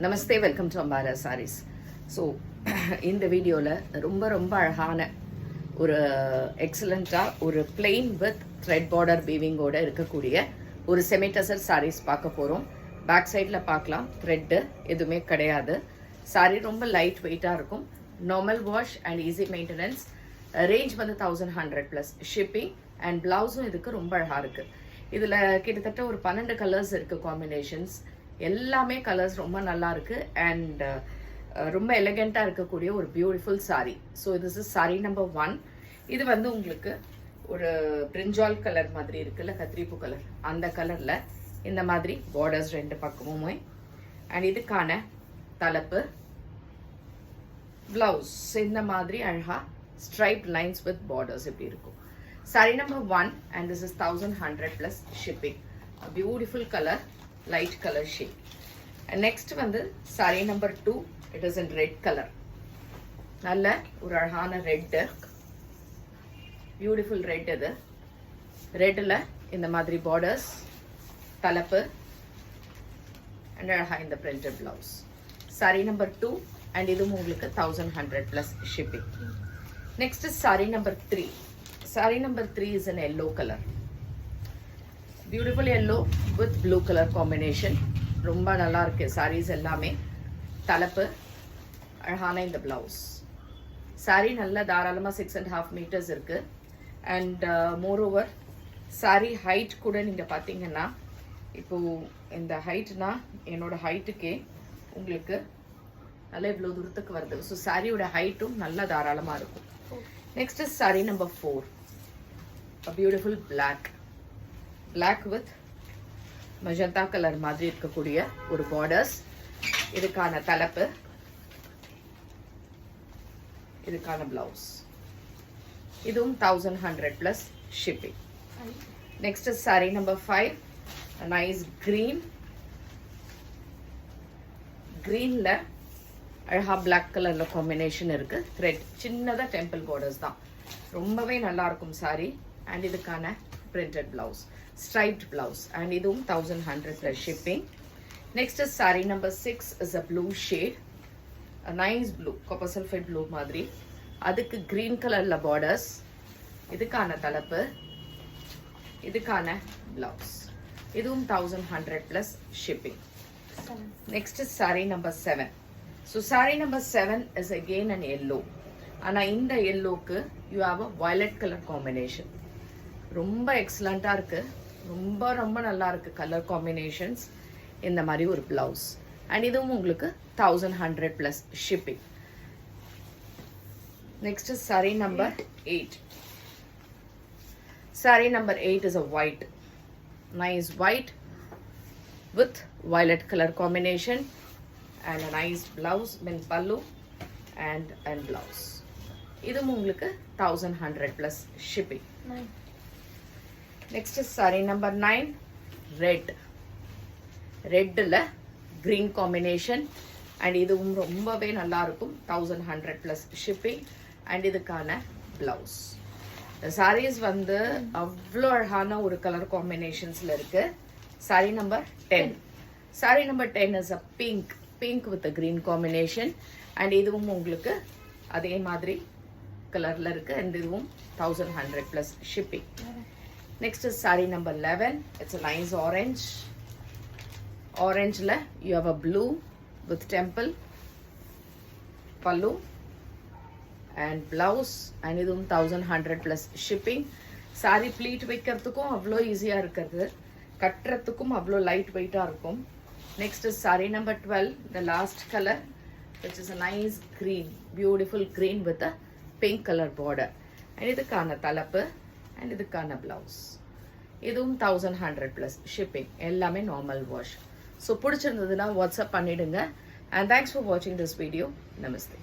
Namaste, welcome to Ambara Sarees. So இந்த வீடியோவில் ரொம்ப அழகான ஒரு எக்ஸலண்ட்டாக ஒரு பிளெயின் வித் த்ரெட் பார்டர் வீவிங்கோட இருக்கக்கூடிய ஒரு செமிடசர் சாரீஸ் பார்க்க போகிறோம். பேக் சைடில் பார்க்கலாம், த்ரெட்டு எதுவுமே கிடையாது. சாரீ ரொம்ப லைட் வெயிட்டாக இருக்கும். Normal wash and easy maintenance. Range வந்து 1100+ ஷிப்பிங் அண்ட் ப்ளவுஸும் இதுக்கு ரொம்ப அழகாக இருக்குது. இதில் கிட்டத்தட்ட ஒரு 12 கலர்ஸ் இருக்குது, காம்பினேஷன்ஸ் எல்லாமே கலர்ஸ் ரொம்ப நல்லா இருக்கு அண்ட் ரொம்ப எலிகெண்ட்டாக இருக்கக்கூடிய ஒரு beautiful sari. So this is sari number 1. இது வந்து உங்களுக்கு ஒரு பிரிஞ்சால் கலர் மாதிரி இருக்குல்ல, கத்திரிப்பூ கலர், அந்த கலரில் இந்த மாதிரி பார்டர்ஸ் ரெண்டு பக்கமுமே. அண்ட் இதுக்கான தலைப்பு, பிளவுஸ் இந்த மாதிரி அழகாக ஸ்ட்ரைப் லைன்ஸ் வித் பார்டர்ஸ் இப்படி இருக்கும். Sari number 1 and this is 1100+ shipping. Beautiful colour, light color shade. And next வந்து saree number 2. It is in red color. நல்ல ஒரு அழகான ரெட், பியூட்டிஃபுல் ரெட். இது ரெட்ல இந்த மாதிரி பார்டர்ஸ், தலைப்பு அண்ட் அழகா இந்த printed blouse. saree number 2 and இதுவும் உங்களுக்கு 1100+ shipping. Next saree number 3. saree number 3 is in yellow color. Beautiful yellow with blue colour combination. ரொம்ப நல்லா இருக்கு சாரீஸ் எல்லாமே. தலைப்பு, அழகான இந்த பிளவுஸ். சாரீ நல்ல தாராளமாக 6.5 மீட்டர்ஸ் இருக்கு. And moreover sari height கூட நீங்கள் பார்த்தீங்கன்னா, இப்போது இந்த ஹைட்னா என்னோட ஹைட்டுக்கே உங்களுக்கு நல்லா இவ்வளோ தூரத்துக்கு வருது. ஸோ சாரியோட ஹைட்டும் நல்லா தாராளமாக இருக்கும். Next is sari number 4. Beautiful black with magenta colour மாதிரி இருக்கக்கூடிய ஒரு பார்டர்ஸ். இதுக்கான தலைப்பு, இதுக்கான பிளவுஸ். இதுவும் 1100+ shipping. Next sari number 5. Nice கிரீன்ல அழகா பிளாக் கலர்ல காம்பினேஷன் இருக்கு. த்ரெட் சின்னதா டெம்பிள் பார்டர்ஸ் தான். ரொம்பவே நல்லா இருக்கும் சாரீ. அண்ட் இதுக்கான printed blouse, striped blouse, and இதுவும் 1100+ shipping. Next is saree number 6 is a blue shade, a nice blue, copper sulfate blue மாதிரி. அதுக்கு green colorல borders. இதுக்கான தலைப்பு, இதுக்கான blouse. இதுவும் 1100+ shipping. Next is saree number 7. So saree number 7 is again an yellow. ஆனா இந்த yellowக்கு you have a violet color combination. ரொம்ப எக்ஸலண்ட்டாக இருக்குது. ரொம்ப நல்லா இருக்குது கலர் காம்பினேஷன்ஸ். இந்த மாதிரி ஒரு பிளவுஸ். அண்ட் இதுவும் உங்களுக்கு 1100+ shipping. Next sari number 8. Sari number 8 is a white, nice white with violet colour combination and a nice blouse, மீன் பல்லு அண்ட் பிளவுஸ். இதுவும் உங்களுக்கு 1100+ ஷிப்பிங். Next sari number 9. ரெட்டில் க்ரீன் காம்பினேஷன். அண்ட் இதுவும் ரொம்பவே நல்லா இருக்கும். 1100+ ஷிப்பிங். அண்ட் இதுக்கான பிளவுஸ். சாரீஸ் வந்து அவ்வளோ அழகான ஒரு கலர் காம்பினேஷன்ஸில் இருக்கு. Sari number 10. Sari number 10 is a pink with green combination. And இதுவும் உங்களுக்கு அதே மாதிரி கலரில் இருக்கு. அண்ட் இதுவும் 1100+ shipping. Next is saree number 11. It's a nice orange. Orange-la you have a blue with temple, pallu and blouse. And idum 1100+ shipping. Saree pleat வைக்கிறதுக்கும் அவ்வளோ ஈஸியாக இருக்கிறது, கட்டுறதுக்கும் அவ்வளோ லைட் வெயிட்டாக இருக்கும். Next is saree number 12. The last color, which is a nice green, beautiful green with a pink color border. And இதுக்கான தலைப்பு and இதுக்கான பிளவுஸ். இதுவும் 1100+ ஷிப்பிங். எல்லாமே நார்மல் வாஷ். ஸோ பிடிச்சிருந்ததுன்னா வாட்ஸ்அப் பண்ணிடுங்க. அண்ட் தேங்க்ஸ் ஃபார் வாட்சிங் திஸ் வீடியோ. நமஸ்தே.